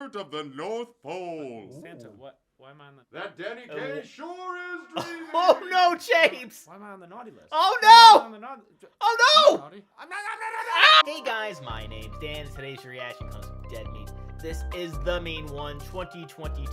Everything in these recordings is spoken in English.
secret of the North Pole. Santa, what? Why am I on the... That Danny Kaye sure is dreaming. Oh no, James! Why am I on the naughty list? Oh Why am I no! on the naughty... Oh I'm no! not naughty. I'm not. Hey guys, my name's Dan. Today's reaction comes from Dead Meat. This is the main one, 2022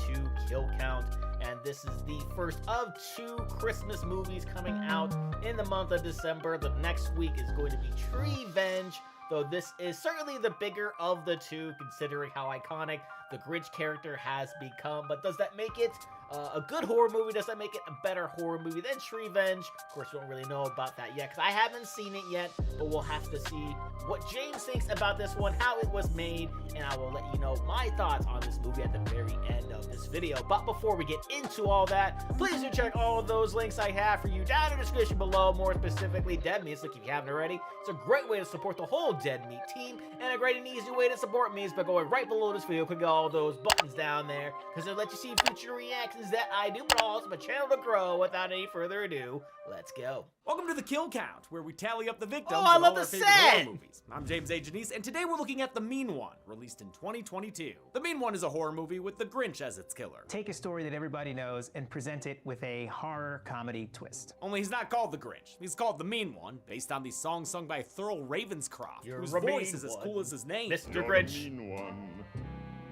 kill count, and this is the first of 2 Christmas movies coming out in the month of December. The next week is going to be Treevenge, though this is certainly the bigger of the 2, considering how iconic the Grinch character has become. But does that make it a good horror movie? Does that make it a better horror movie than Treevenge? Of course, we don't really know about that yet, because I haven't seen it yet, but we'll have to see what James thinks about this one, how it was made, and I will let you know my thoughts on this movie at the very end of this video. But before we get into all that, please do check all of those links I have for you down in the description below, more specifically Dead Meat. Look, if you haven't already, it's a great way to support the whole Dead Meat team, and a great and easy way to support me is by going right below this video, click all those buttons down there, because it'll let you see future reactions that I do, but also my channel to grow. Without any further ado, let's go. Welcome to the Kill Count, where we tally up the victims Oh, I of love all our the favorite set! horror movies. I'm James A. Janice, and today we're looking at The Mean One, released in 2022. The Mean One is a horror movie with the Grinch as its killer. Take a story that everybody knows and present it with a horror comedy twist. Only he's not called the Grinch. He's called The Mean One, based on the song sung by Thurl Ravenscroft, You're whose a voice mean is as one, cool as his name. Mr. You're a Grinch. mean one,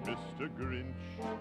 Mr. Grinch.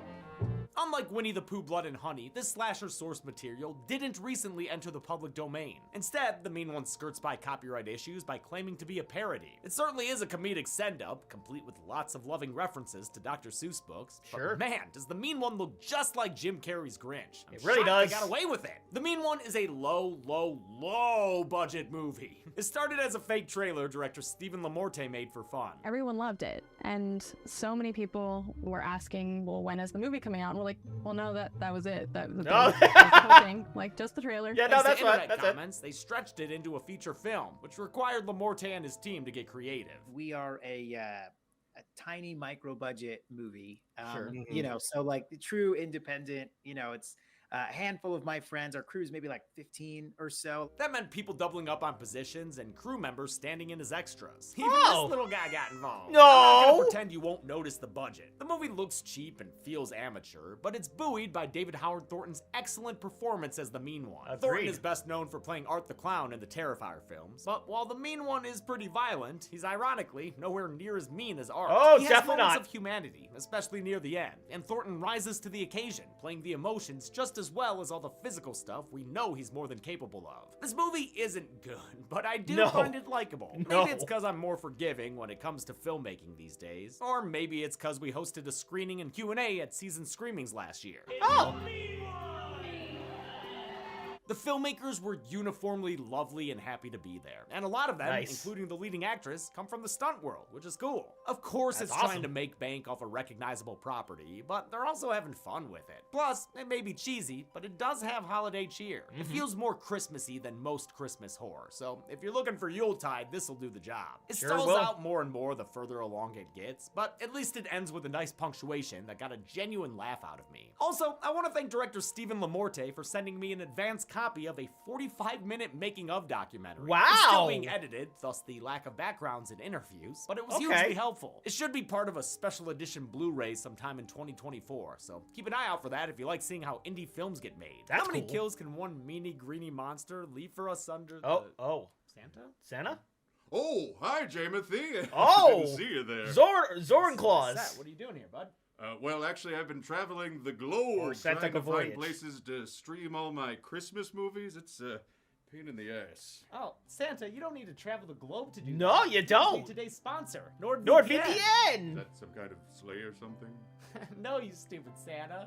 Unlike Winnie the Pooh, Blood and Honey, this slasher source material didn't recently enter the public domain. Instead, The Mean One skirts by copyright issues by claiming to be a parody. It certainly is a comedic send-up, complete with lots of loving references to Dr. Seuss books. Sure. But man, does The Mean One look just like Jim Carrey's Grinch. I'm It really shocked does. They got away with it. The Mean One is a low budget movie. It started as a fake trailer director Stephen Lamorte made for fun. Everyone loved it, and so many people were asking, well, when is the movie coming out? And we're like, well, no, that was it. That was No. the whole thing. Like, just the trailer. Yeah, no, Thanks that's to right. internet That's it. comments, they stretched it into a feature film, which required Lamorte and his team to get creative. We are a tiny micro budget movie. Sure. You know, so like the true independent, you know, it's a handful of my friends. Our crew's maybe like 15 or so. That meant people doubling up on positions and crew members standing in as extras. Even Oh. this little guy got involved. No. I'm not gonna pretend you won't notice the budget. The movie looks cheap and feels amateur, but it's buoyed by David Howard Thornton's excellent performance as the Mean One. Agreed. Thornton is best known for playing Art the Clown in the Terrifier films, but while the Mean One is pretty violent, he's ironically nowhere near as mean as Art. Oh, he has definitely moments not. of humanity, especially near the end, and Thornton rises to the occasion, playing the emotions just as well as all the physical stuff we know he's more than capable of. This movie isn't good, but I do No. find it likable. No. Maybe it's because I'm more forgiving when it comes to filmmaking these days, or maybe it's because we hosted a screening and Q&A at Season Screamings last year. Oh. The filmmakers were uniformly lovely and happy to be there, and a lot of them, Nice. including the leading actress, come from the stunt world, which is cool. Of course, That's it's awesome. trying to make bank off a recognizable property, but they're also having fun with it. Plus, it may be cheesy, but it does have holiday cheer. It feels more Christmassy than most Christmas horror, so if you're looking for Yuletide, this'll do the job. It Sure stalls will. out more and more the further along it gets, but at least it ends with a nice punctuation that got a genuine laugh out of me. Also, I want to thank director Stephen Lamorte for sending me an advance copy of a 45-minute making-of documentary. It's still Wow. being edited, thus the lack of backgrounds and interviews, but it was Okay. hugely helpful. It should be part of a special edition Blu-ray sometime in 2024, so keep an eye out for that if you like seeing how indie films get made. That's How many cool. kills can one meanie greeny monster leave for us under Oh, the... oh. Santa? Santa? Oh, hi, Jamothy. Oh. Didn't see you there. Zoran Claus. Set, what are you doing here, bud? Well, actually, I've been traveling the globe, Or Santa trying to Voyage. find places to stream all my Christmas movies. It's a pain in the ass. Oh, Santa, you don't need to travel the globe to do No, that. you Just don't. need today's sponsor, NordVPN. Is NordVPN. that some kind of sleigh or something? No, you stupid Santa.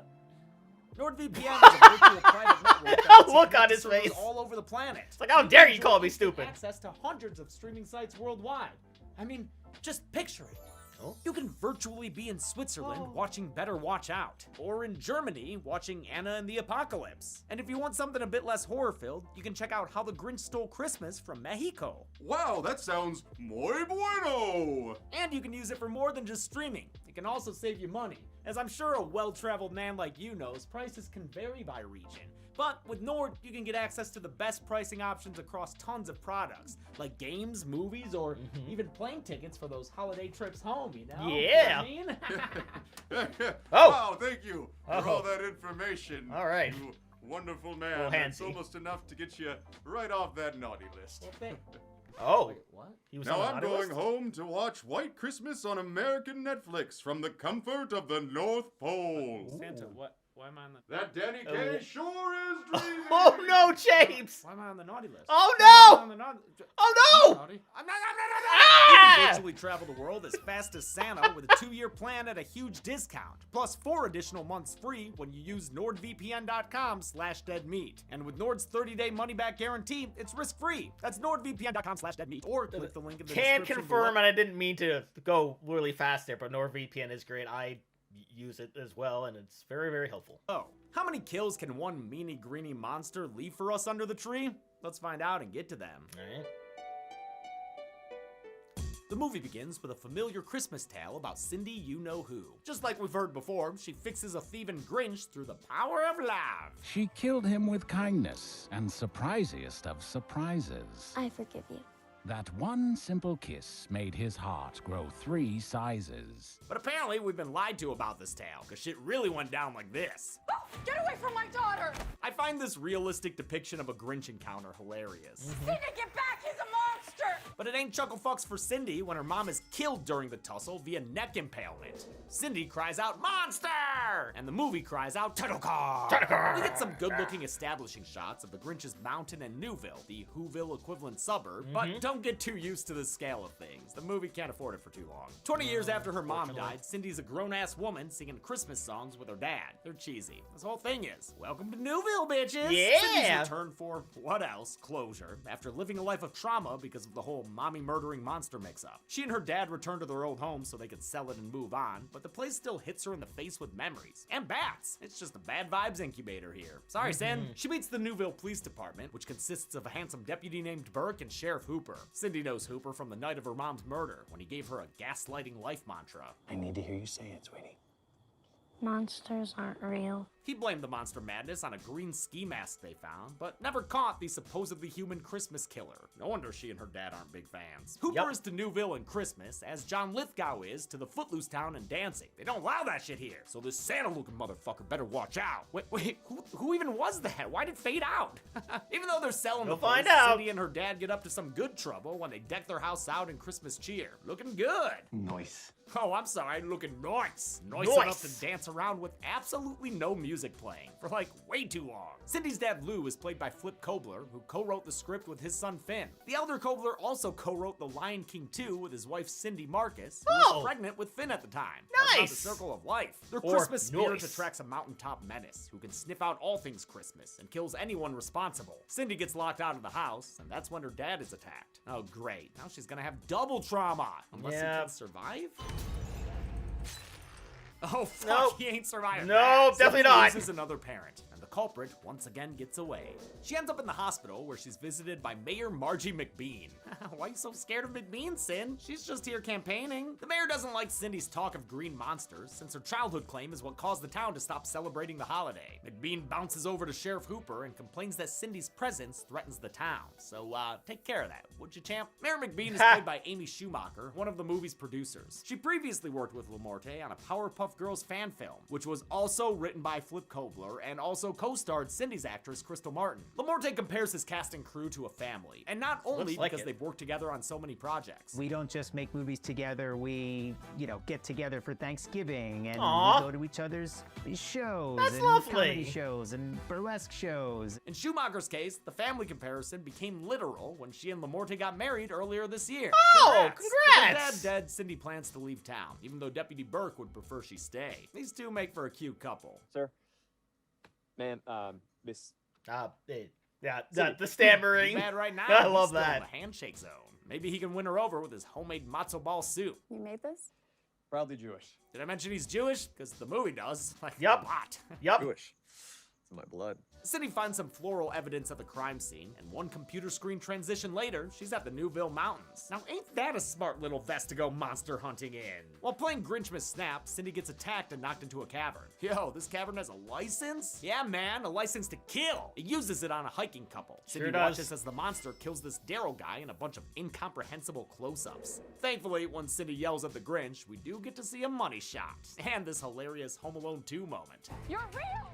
NordVPN is a virtual private network that lets you Look connect on to his servers face. all over the planet. It's like, how dare you call me stupid? Access to hundreds of streaming sites worldwide. I mean, just picture it. Oh. You can virtually be in Switzerland Oh. watching Better Watch Out, or in Germany watching Anna and the Apocalypse. And if you want something a bit less horror-filled, you can check out How the Grinch Stole Christmas from Mexico. Wow, that sounds muy bueno. And you can use it for more than just streaming. It can also save you money. As I'm sure a well-traveled man like you knows, prices can vary by region. But with Nord, you can get access to the best pricing options across tons of products, like games, movies, or even plane tickets for those holiday trips home, you know? Yeah. You know what I mean? Oh. Wow, thank you for all that information. All right. You wonderful Little man. It's handsy. almost enough to get you right off that naughty list. Oh. Wait, what? He was Now on the I'm naughty going list? home to watch White Christmas on American Netflix from the comfort of the North Pole. Santa, what? Why am I on the... That Danny Kaye sure is dreaming. Oh no, James! Why am I on the naughty list? Oh Why am I no! on the naughty... Oh no! Naughty? I'm not. Ah! You can virtually travel the world as fast as Santa with a 2-year plan at a huge discount, plus 4 additional months free when you use NordVPN.com/deadmeat. And with Nord's 30-day money-back guarantee, it's risk-free. That's NordVPN.com/deadmeat, or click the link in the Can description confirm, below. and I didn't mean to go really fast there, but NordVPN is great. I use it as well, and it's very, very helpful. Oh, how many kills can one meanie-greeny monster leave for us under the tree? Let's find out and get to them. All right. The movie begins with a familiar Christmas tale about Cindy You-Know-Who. Just like we've heard before, she fixes a thieving Grinch through the power of love. She killed him with kindness and surprisiest of surprises. I forgive you. That one simple kiss made his heart grow 3 sizes. But apparently we've been lied to about this tale, because shit really went down like this. Get away from my daughter! I find this realistic depiction of a Grinch encounter hilarious. Cindy, get back! He's a monster! But it ain't chuckle fucks for Cindy when her mom is killed during the tussle via neck impalement. Cindy cries out, "Monster!" And the movie cries out, "Title card!" We get some good-looking establishing shots of the Grinch's mountain and Newville, the Whoville equivalent suburb, but don't get too used to the scale of things. The movie can't afford it for too long. 20 years after her mom died, Cindy's a grown-ass woman singing Christmas songs with her dad. They're cheesy. This whole thing is, welcome to Newville, bitches! Yeah! Cindy's return for, what else, closure, after living a life of trauma because of the whole mommy-murdering monster mix-up. She and her dad return to their old home so they could sell it and move on, but the place still hits her in the face with memories. And bats! It's just a bad vibes incubator here. Sorry, Sin. She meets the Newville Police Department, which consists of a handsome deputy named Burke and Sheriff Hooper. Cindy knows Hooper from the night of her mom's murder, when he gave her a gaslighting life mantra. I need to hear you say it, sweetie. Monsters aren't real. He blamed the monster madness on a green ski mask they found, but never caught the supposedly human Christmas killer. No wonder she and her dad aren't big fans. Hooper is to Newville in Christmas, as John Lithgow is to the Footloose town in Danzig. They don't allow that shit here, so this Santa-looking motherfucker better watch out. Wait, who even was that? Why did it fade out? Even though they're selling We'll the place, find out. Cindy and her dad get up to some good trouble when they deck their house out in Christmas cheer. Looking good. Nice. Oh, I'm sorry, looking nice. Nice Nice. enough to dance around with absolutely no music playing for like way too long. Cindy's dad Lou is played by Flip Kobler, who co-wrote the script with his son Finn. The elder Kobler also co-wrote The Lion King 2 with his wife Cindy Marcus, who was pregnant with Finn at the time. Talk about Nice. the circle of life. Their Or Christmas spirit nice. attracts a mountaintop menace who can sniff out all things Christmas and kills anyone responsible. Cindy gets locked out of the house, and that's when her dad is attacked. Oh great, now she's gonna have double trauma, unless he Yep. can survive? Oh, fuck, Nope. he ain't surviving. Nope, that. definitely Cindy not. loses another parent, and the culprit once again gets away. She ends up in the hospital where she's visited by Mayor Margie McBean. Why are you so scared of McBean, Sin? She's just here campaigning. The mayor doesn't like Cindy's talk of green monsters, since her childhood claim is what caused the town to stop celebrating the holiday. McBean bounces over to Sheriff Hooper and complains that Cindy's presence threatens the town. So, take care of that, would you, champ? Mayor McBean is played by Amy Schumacher, one of the movie's producers. She previously worked with Lamorte on a Powerpuff Girls fan film, which was also written by Flip Kobler and also co-starred Cindy's actress Crystal Martin. Lamorte compares his cast and crew to a family, and not only Looks like because it. they've worked together on so many projects. We don't just make movies together. We, get together for Thanksgiving and Aw. we go to each other's shows That's and lovely. comedy shows and burlesque shows. In Schumacher's case, the family comparison became literal when she and Lamorte got married earlier this year. Oh, With her congrats! dad dead, Cindy plans to leave town, even though Deputy Burke would prefer she stay. These two make for a cute couple. Sir. Ma'am, Miss. The stammering. Too bad right now. I he's love still in that. the handshake zone. Maybe he can win her over with his homemade matzo ball soup. You made this? Proudly Jewish. Did I mention he's Jewish? Because the movie does. Like, Yup. a lot. Yup. Jewish. It's in my blood. Cindy finds some floral evidence of the crime scene, and one computer screen transition later, she's at the Newville Mountains. Now, ain't that a smart little vest to go monster hunting in? While playing Grinchmas Snap, Cindy gets attacked and knocked into a cavern. Yo, this cavern has a license? Yeah, man, a license to kill. It uses it on a hiking couple. Cindy watches as the monster kills this Daryl guy in a bunch of incomprehensible close-ups. Thankfully, when Cindy yells at the Grinch, we do get to see a money shot. And this hilarious Home Alone 2 moment. You're real!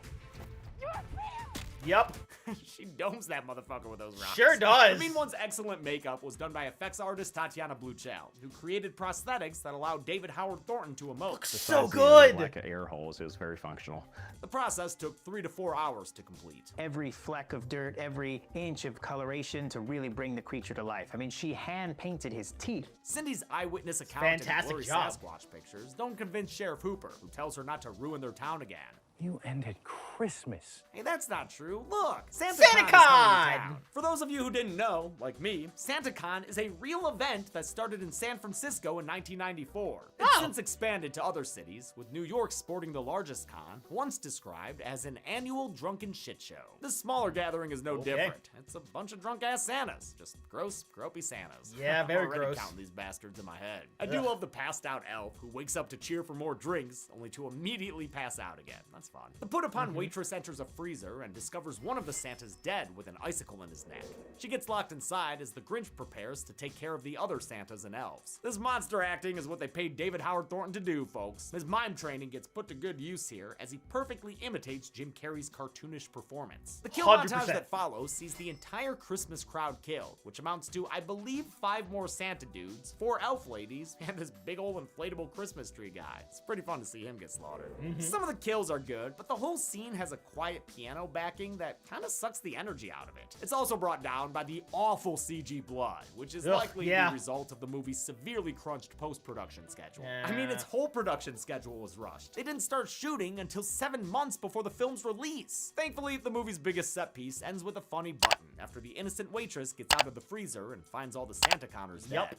You're real! Yep. She domes that motherfucker with those rocks. Sure does. The Mean One's excellent makeup was done by effects artist Tatiana Bluchel, who created prosthetics that allowed David Howard Thornton to emote. So good. Like air holes, it was very functional. The process took 3 to 4 hours to complete. Every fleck of dirt, every inch of coloration to really bring the creature to life. I mean, she hand painted his teeth. Cindy's eyewitness account and Fantastic blurry job. Sasquatch pictures don't convince Sheriff Hooper, who tells her not to ruin their town again. You ended Christmas. Hey, that's not true. Look, SantaCon is SantaCon! coming to town. For those of you who didn't know, like me, SantaCon is a real event that started in San Francisco in 1994. It's since expanded to other cities, with New York sporting the largest con, once described as an annual drunken shit show. This smaller gathering is no different. It's a bunch of drunk-ass Santas. Just gross, gropey Santas. Yeah, very I'm already gross. counting these bastards in my head. I do love the passed-out elf who wakes up to cheer for more drinks, only to immediately pass out again. That's fun. The put-upon waitress enters a freezer and discovers one of the Santas dead with an icicle in his neck. She gets locked inside as the Grinch prepares to take care of the other Santas and elves. This monster acting is what they paid David Howard Thornton to do, folks. His mime training gets put to good use here as he perfectly imitates Jim Carrey's cartoonish performance. The kill 100%. montage that follows sees the entire Christmas crowd killed, which amounts to, I believe, 5 more Santa dudes, 4 elf ladies, and this big old inflatable Christmas tree guy. It's pretty fun to see him get slaughtered. Some of the kills are good, but the whole scene has a quiet piano backing that kind of sucks the energy out of it. It's also brought down by the awful CG blood, which is likely the result of the movie's severely crunched post-production schedule. I mean, its whole production schedule was rushed. They didn't start shooting until 7 months before the film's release. Thankfully, the movie's biggest set piece ends with a funny button after the innocent waitress gets out of the freezer and finds all the SantaConners dead.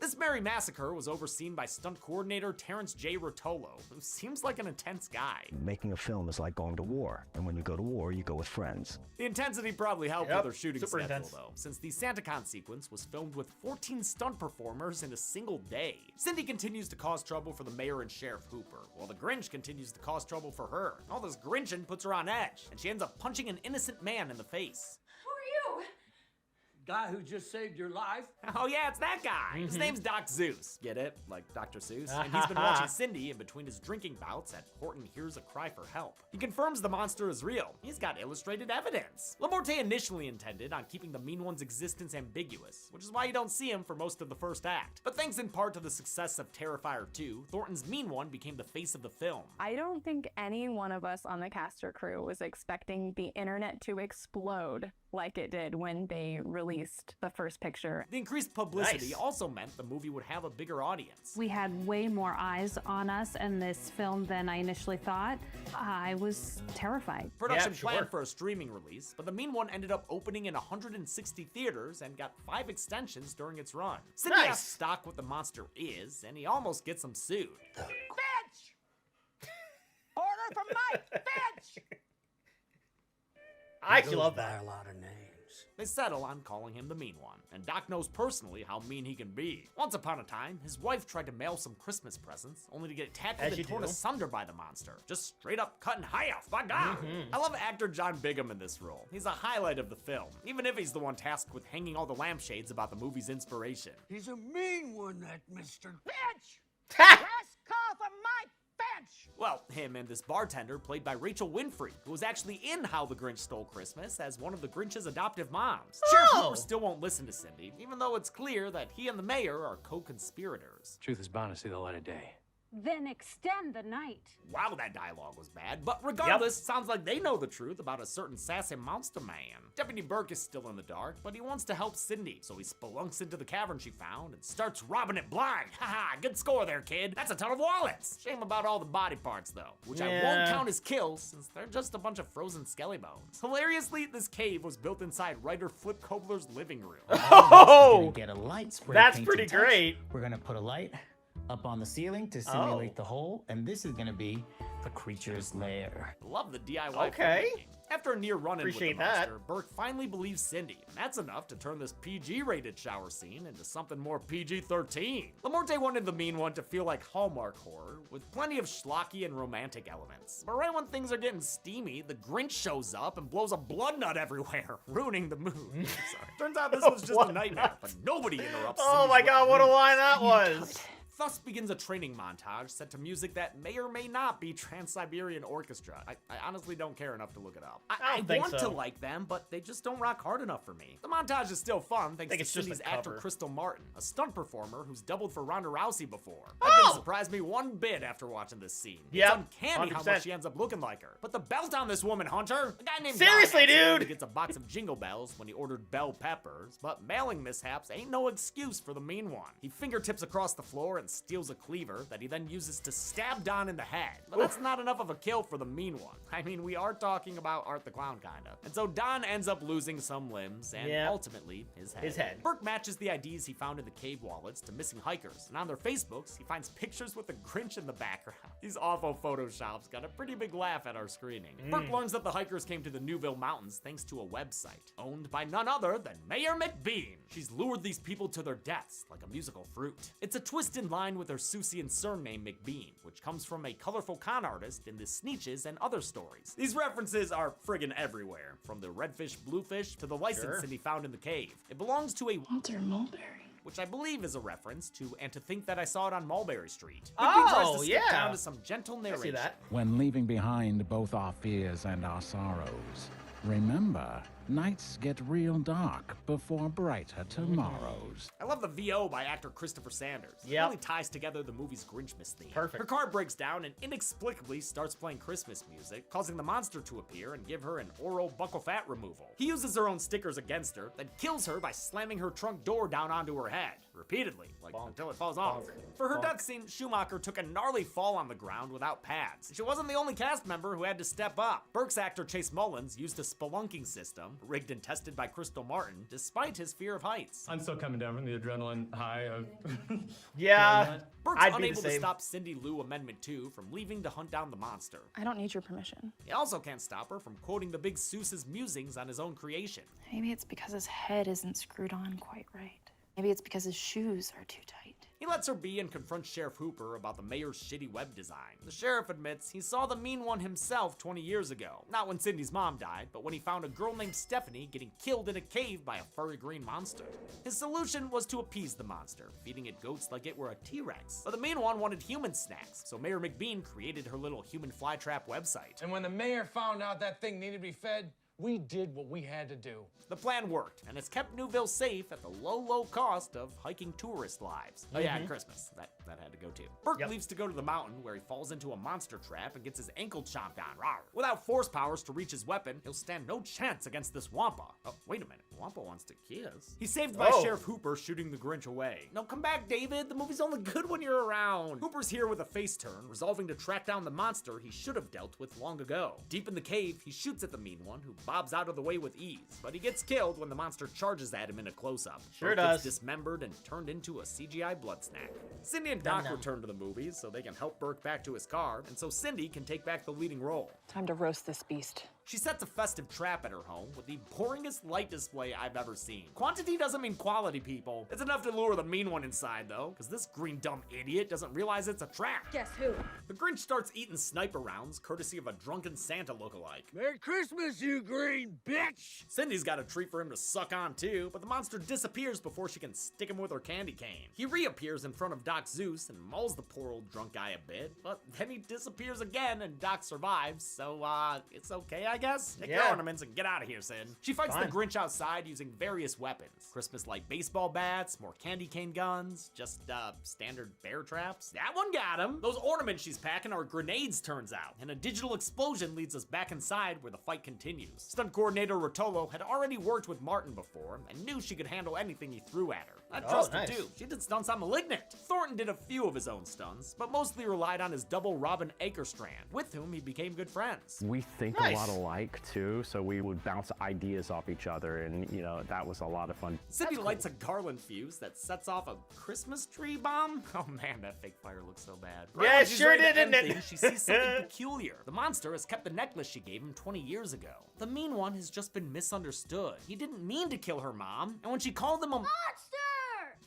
This merry massacre was overseen by stunt coordinator Terrence J. Rotolo, who seems like an intense guy. Making a film is like going to war, and when you go to war, you go with friends. The intensity probably helped with their shooting super schedule, intense. though, since the SantaCon sequence was filmed with 14 stunt performers in a single day. Cindy continues to cause trouble for the mayor and Sheriff Hooper, while the Grinch continues to cause trouble for her. All this Grinchin' puts her on edge, and she ends up punching an innocent man in the face. Who are you? Guy who just saved your life? Oh yeah, it's that guy. His name's Doc Zeus. Get it? Like Dr. Seuss? And he's been watching Cindy in between his drinking bouts at Horton hears a cry for help. He confirms the monster is real. He's got illustrated evidence. Lamorte initially intended on keeping the Mean One's existence ambiguous, which is why you don't see him for most of the first act. But thanks in part to the success of Terrifier 2, Thornton's Mean One became the face of the film. I don't think any one of us on the cast or crew was expecting the internet to explode like it did when they released the first picture. The increased publicity also meant the movie would have a bigger audience. We had way more eyes on us in this film than I initially thought. I was terrified. Production planned for a streaming release, but the Mean One ended up opening in 160 theaters and got 5 extensions during its run. Cindy asks Doc what the monster is, and he almost gets him sued. Bitch! Order from Mike! Bitch! I actually love that. A lot of names. They settle on calling him the Mean One, and Doc knows personally how mean he can be. Once upon a time, his wife tried to mail some Christmas presents, only to get tackled and torn asunder by the monster. Just straight up cut in half, by God! I love actor John Bigham in this role. He's a highlight of the film, even if he's the one tasked with hanging all the lampshades about the movie's inspiration. He's a mean one, that Mr. Bitch! Last call from Mike! Bitch! Well, him and this bartender, played by Rachel Winfrey, who was actually in How the Grinch Stole Christmas as one of the Grinch's adoptive moms. Sheriff Hooper still won't listen to Cindy, even though it's clear that he and the mayor are co-conspirators. Truth is bound to see the light of day. Then extend the night. Wow, that dialogue was bad, but regardless, sounds like they know the truth about a certain sassy monster man. Deputy Burke is still in the dark, but he wants to help Cindy, so he spelunks into the cavern she found and starts robbing it blind. Haha, good score there, kid. That's a ton of wallets. Shame about all the body parts, though, which I won't count as kills, since they're just a bunch of frozen skelly bones. Hilariously, this cave was built inside writer Flip Kobler's living room. Oh! Get a light spray That's paint pretty and touch. great. We're gonna put a light up on the ceiling to simulate the hole, and this is gonna be the creature's lair. Love the DIY Okay. filmmaking. After a near run-in with the Appreciate that. monster, Burke finally believes Cindy, and that's enough to turn this PG-rated shower scene into something more PG-13. Lamorte wanted the mean one to feel like Hallmark horror, with plenty of schlocky and romantic elements. But right when things are getting steamy, the Grinch shows up and blows a blood nut everywhere, ruining the mood. Sorry. Turns out this was just a nightmare, but nobody interrupts Oh Cindy's my god, what a dreams. line that was! Thus begins a training montage set to music that may or may not be Trans-Siberian Orchestra. I honestly don't care enough to look it up. I don't think want so. to like them, but they just don't rock hard enough for me. The montage is still fun thanks to it's just Cindy's a actor cover. Crystal Martin, a stunt performer who's doubled for Ronda Rousey before. Oh! That didn't surprise me one bit after watching this scene. Yep, It's uncanny how 100%. much she ends up looking like her. But the belt on this woman, Hunter! A guy named Seriously, Don accidentally dude! gets a box of Jingle Bells when he ordered bell peppers, but mailing mishaps ain't no excuse for the mean one. He fingertips across the floor and steals a cleaver that he then uses to stab Don in the head. But that's not enough of a kill for the mean one. I mean, we are talking about Art the Clown, kinda. And so Don ends up losing some limbs and Yeah. ultimately his head. His head. Burke matches the IDs he found in the cave wallets to missing hikers, and on their Facebooks, he finds pictures with the Grinch in the background. These awful photoshops got a pretty big laugh at our screening. Burke learns that the hikers came to the Newville Mountains thanks to a website owned by none other than Mayor McBean. She's lured these people to their deaths like a musical fruit. It's a twist in line with her Susian surname McBean, which comes from a colorful con artist in the Sneetches and other stories. These references are friggin' everywhere, from the redfish bluefish to the license Cindy found in the cave. It belongs to a Walter Mulberry, which I believe is a reference to And to Think That I Saw It on Mulberry Street. McBean tries to skip down to some gentle narration. I see that. When leaving behind both our fears and our sorrows, remember, nights get real dark before brighter tomorrows. I love the VO by actor Christopher Sanders. It Yep. really ties together the movie's Grinchmas theme. Perfect. Her car breaks down and inexplicably starts playing Christmas music, causing the monster to appear and give her an oral buccal fat removal. He uses her own stickers against her, then kills her by slamming her trunk door down onto her head, repeatedly, like until it falls off. For her death scene, Schumacher took a gnarly fall on the ground without pads. She wasn't the only cast member who had to step up. Burke's actor Chase Mullins used a spelunking system, rigged and tested by Crystal Martin, despite his fear of heights. I'm still coming down from the adrenaline high of Yeah. Burke's I'd be the unable to same. stop Cindy Lou Amendment 2 from leaving to hunt down the monster. I don't need your permission. He also can't stop her from quoting the Big Seuss's musings on his own creation. Maybe it's because his head isn't screwed on quite right. Maybe it's because his shoes are too tight. He lets her be and confronts Sheriff Hooper about the mayor's shitty web design. The sheriff admits he saw the mean one himself 20 years ago. Not when Cindy's mom died, but when he found a girl named Stephanie getting killed in a cave by a furry green monster. His solution was to appease the monster, feeding it goats like it were a T-Rex. But the mean one wanted human snacks, so Mayor McBean created her little human flytrap website. And when the mayor found out that thing needed to be fed, we did what we had to do. The plan worked, and it's kept Newville safe at the low cost of hiking tourist lives. Oh yeah, and Christmas. That had to go too. Burke leaves to go to the mountain, where he falls into a monster trap and gets his ankle chomped on. Rawr. Without force powers to reach his weapon, he'll stand no chance against this Wampa. Oh, wait a minute. Wampa wants to kiss. He's saved by Sheriff Hooper shooting the Grinch away. No, come back, David. The movie's only good when you're around. Hooper's here with a face turn, resolving to track down the monster he should have dealt with long ago. Deep in the cave, he shoots at the mean one, who bobs out of the way with ease, but he gets killed when the monster charges at him in a close-up. Sure Burke does. gets dismembered and turned into a CGI blood snack. Cindy and Doc return to the movies so they can help Burke back to his car, and so Cindy can take back the leading role. Time to roast this beast. She sets a festive trap at her home with the boringest light display I've ever seen. Quantity doesn't mean quality, people. It's enough to lure the mean one inside, though, because this green dumb idiot doesn't realize it's a trap. Guess who? The Grinch starts eating sniper rounds, courtesy of a drunken Santa lookalike. Merry Christmas, you green bitch! Cindy's got a treat for him to suck on, too, but the monster disappears before she can stick him with her candy cane. He reappears in front of Doc Zeus and mauls the poor old drunk guy a bit, but then he disappears again and Doc survives, so, it's okay, I guess? Take your ornaments and get out of here, Sid. She fights the Grinch outside using various weapons. Christmas-like baseball bats, more candy cane guns, just, standard bear traps. That one got him. Those ornaments she's packing are grenades, turns out, and a digital explosion leads us back inside where the fight continues. Stunt coordinator Rotolo had already worked with Martin before and knew she could handle anything he threw at her. I trust her, too. She did stunts on Malignant. Thornton did a few of his own stunts, but mostly relied on his double Robin Akerstrand, with whom he became good friends. We think a lot alike. alike too, so we would bounce ideas off each other, and you know, that was a lot of fun. Cindy lights a garland fuse that sets off a Christmas tree bomb. Oh man, that fake fire looks so bad. Yeah, when it she's sure ready to did, end didn't it? things, she sees something peculiar. The monster has kept the necklace she gave him 20 years ago. The mean one has just been misunderstood. He didn't mean to kill her mom, and when she called him a monster,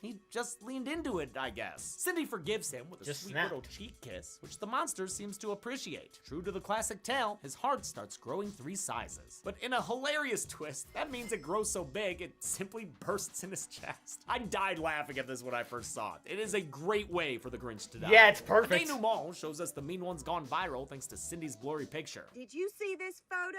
he just leaned into it, I guess. Cindy forgives him with a Just sweet snapped. little cheek kiss, which the monster seems to appreciate. True to the classic tale, his heart starts growing 3 sizes. But in a hilarious twist, that means it grows so big, it simply bursts in his chest. I died laughing at this when I first saw it. It is a great way for the Grinch to die. Yeah, it's perfect. The denouement shows us the mean one's gone viral thanks to Cindy's blurry picture. Did you see this photo?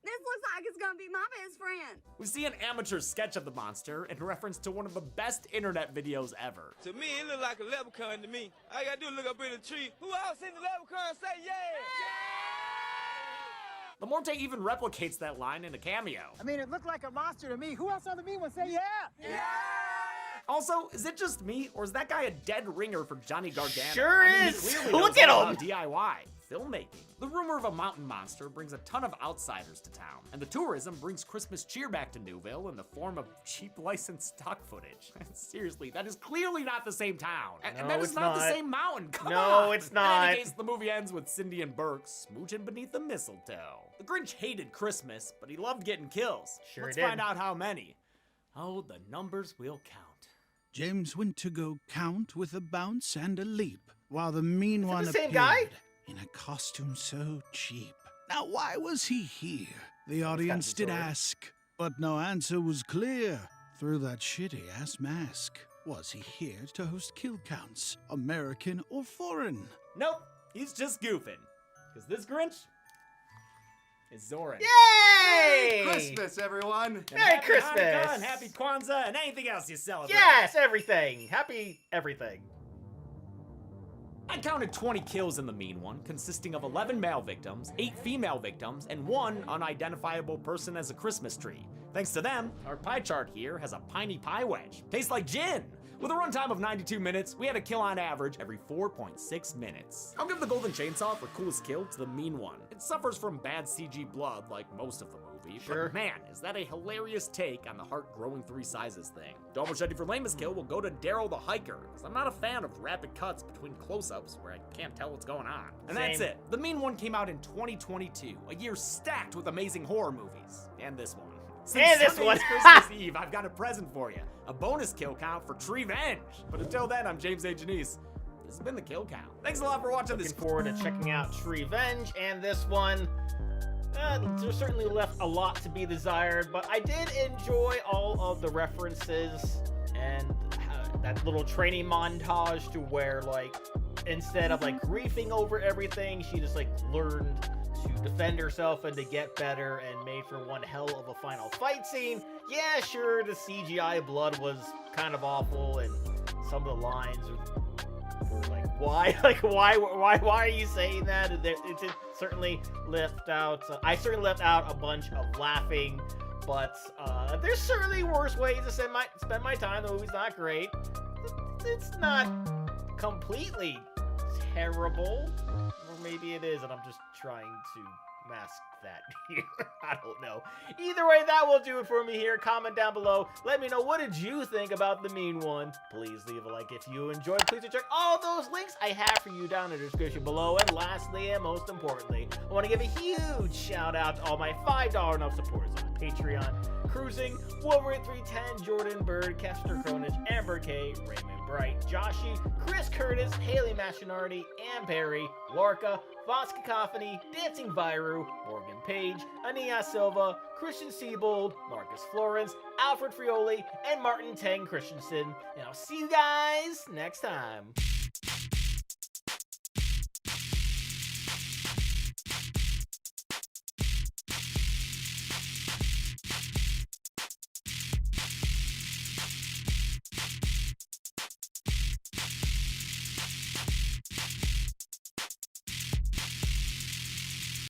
This looks like it's gonna be my best friend. We see an amateur sketch of the monster in reference to one of the best internet videos ever. To me, it look like a leprechaun to me. All you gotta do is look up in the tree. Who else seen the leprechaun say yeah? The Morte even replicates that line in a cameo. I mean, it looked like a monster to me. Who else on the mean one say yeah? Yeah! Also, is it just me, or is that guy a dead ringer for Johnny Gargano? Sure I mean, he is. clearly Look knows at all him. about DIY, filmmaking. The rumor of a mountain monster brings a ton of outsiders to town, and the tourism brings Christmas cheer back to Newville in the form of cheap licensed stock footage. Seriously, that is clearly not the same town. And No, that is it's not the not. same mountain. Come No, on. it's In not. any case, the movie ends with Cindy and Burke smooching beneath the mistletoe. The Grinch hated Christmas, but he loved getting kills. Sure Let's did. find out how many. Oh, the numbers will count. James went to go count with a bounce and a leap, while the mean one the same appeared guy? in a costume so cheap. Now, why was he here? The audience did Distorted. ask, but no answer was clear through that shitty-ass mask. Was he here to host kill counts, American or foreign? Nope, he's just goofing. Because this Grinch is Zoran. Yay! Christmas, everyone! And Merry happy Christmas! Hanukkah and happy Kwanzaa and anything else you celebrate. Yes, everything. Happy everything. I counted 20 kills in the mean one, consisting of 11 male victims, 8 female victims, and 1 unidentifiable person as a Christmas tree. Thanks to them, our pie chart here has a piney pie wedge. Tastes like gin. With a runtime of 92 minutes, we had a kill on average every 4.6 minutes. I'll give the golden chainsaw for coolest kill to the mean one. It suffers from bad CG blood like most of the movie, Sure. but man, is that a hilarious take on the heart growing 3 sizes thing. Double machete for lamest kill will go to Daryl the hiker, because I'm not a fan of rapid cuts between close-ups where I can't tell what's going on. And that's Same. it. The mean one came out in 2022, a year stacked with amazing horror movies. And this one. Since And this Sunday is one. Christmas Eve, I've got a present for you. A bonus kill count for Treevenge. But until then, I'm James A. Janice. This has been the Kill Count. Thanks a lot for watching this. Looking forward to checking out Treevenge, and this one certainly left a lot to be desired, but I did enjoy all of the references and that little training montage to where, like, instead of like griefing over everything, she just like learned to defend herself and to get better, and made for one hell of a final fight scene. Yeah, sure, the CGI blood was kind of awful, and some of the lines were like, why? Like, why are you saying that? It certainly left out, I certainly left out a bunch of laughing, but there's certainly worse ways to spend my time. The movie's not great. It's not completely terrible. Or maybe it is, and I'm just trying to mask that here. I don't know. Either way, that will do it for me here. Comment down below. Let me know, what did you think about the mean one? Please leave a like if you enjoyed. Please check all those links I have for you down in the description below. And lastly, and most importantly, I want to give a huge shout out to all my $5 and up supporters on Patreon. Cruising, Wolverine 310, Jordan Bird, Kester Kronich, Amber K, Raymond Bright, Joshi, Chris Curtis, Haley Machinardi, Ann Perry, Lorca, Voss Cacophony, Dancing Viru, Morgan Page, Ania Silva, Christian Siebold, Marcus Florence, Alfred Frioli, and Martin Tang Christensen. And I'll see you guys next time.